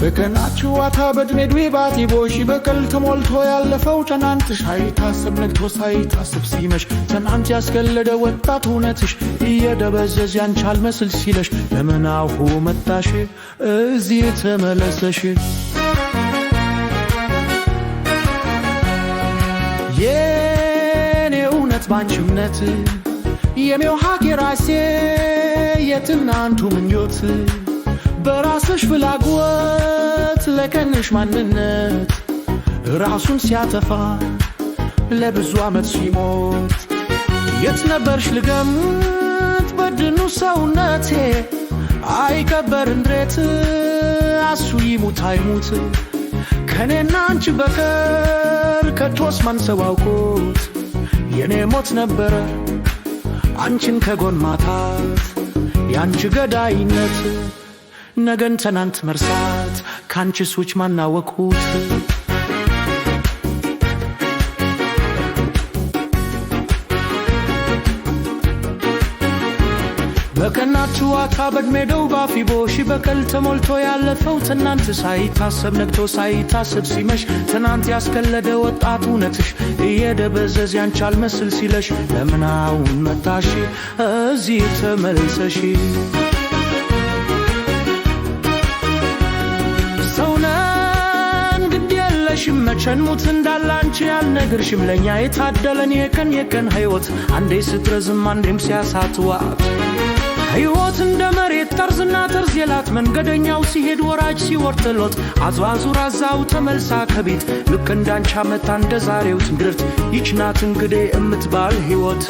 በቀናችሁ ዋታ በድሜድዌ ባቲቦሽ በቀል ተሞልቶ ያለፈው ትናንትሽ አይታሰብ ነግቶ ሳይታሰብ ሲመሽ ትናንት ያስገለደ ወጣት እውነትሽ እየደበዘዝ ያንቻል መስል ሲለሽ ለምናሁ መጣሽ እዚህ ተመለሰሽ የኔ እውነት ባንቺ እምነት የሜው ሀገራሴ የትናንቱ ምኞት በራስሽ ፍላጎት ለቀንሽ ማንነት ራሱን ሲያጠፋ ለብዙ ዓመት ሲሞት የት ነበርሽ ልገምት በድኑ ሰውነቴ አይከበር እንድሬት አሱ ይሙት አይሙት ከኔና አንቺ በቀር ከቶስ ማን ሰው አውቆት የኔ ሞት ነበረ አንቺን ከጎን ማታት ያንቺ ገዳይነት ነገን ትናንት መርሳት ካንቺስ ውጭ ማናወቁት በቀናችሁ ዋታ በድሜደው ባፊቦሽ በቀል ተሞልቶ ያለፈው ትናንት ሳይታሰብ ነግቶ ሳይታሰብ ሲመሽ ትናንት ያስከለደ ወጣት እውነትሽ እየደበዘዝ ያንቻል መስል ሲለሽ ለምናውን መጣሽ እዚህ ተመልሰሽ መቸን ሙት እንዳላንቺ ያልነግርሽም ለኛ የታደለን የቀን ሕይወት አንዴ ስትረዝም አንዴም ሲያሳትዋት ሕይወት እንደ መሬት ጠርዝና ጠርዝ የላት መንገደኛው ሲሄድ ወራጅ ሲወርድ ጥሎት አዟዙር አዛው ተመልሳ ከቤት ልክ እንዳንቻ መታ እንደ ዛሬው ትንግርት ይችናት እንግዲህ እምትባል ሕይወት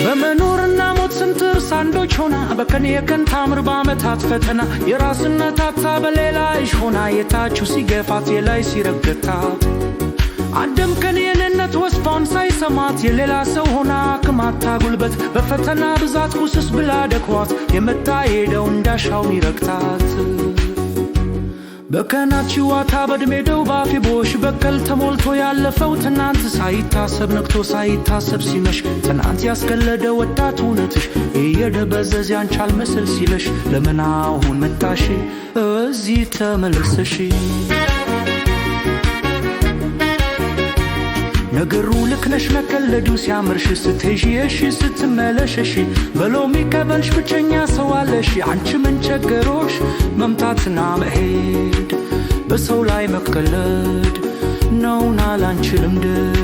በመኖርና ሞት ስንትር ሳንዶች ሆና በቀን የቀን ታምር በዓመታት ፈተና የራስነት አታ በሌላሽ ሆና የታችሁ ሲገፋት የላይ ሲረገታት አደም ቀን የኔነት ወስፋውን ሳይሰማት የሌላ ሰው ሆና ክማታ ጉልበት በፈተና ብዛት ኩስስ ብላ ደክዋት የመጣ ሄደው እንዳሻው ይረግታት በቀናችሁ ዋታ በድሜደው ባፊቦሽ በቀል ተሞልቶ ያለፈው ትናንት ሳይታሰብ ነግቶ ሳይታሰብ ሲመሽ ትናንት ያስገለደ ወጣት እውነትሽ እየደበዘዝ ያንቻል መስል ሲለሽ ለምን አሁን መጣሽ እዚህ ተመልሰሽ ነገሩ ልክነሽ መከለዱ ሲያምርሽ ስትሄሺ ስትመለሸሽ በሎሚ ከበልሽ ብቸኛ ሰው አለሽ አንቺ ምን ቸገሮሽ መምታትና መሄድ በሰው ላይ መቀለድ ነውና ላንቺ ልምድ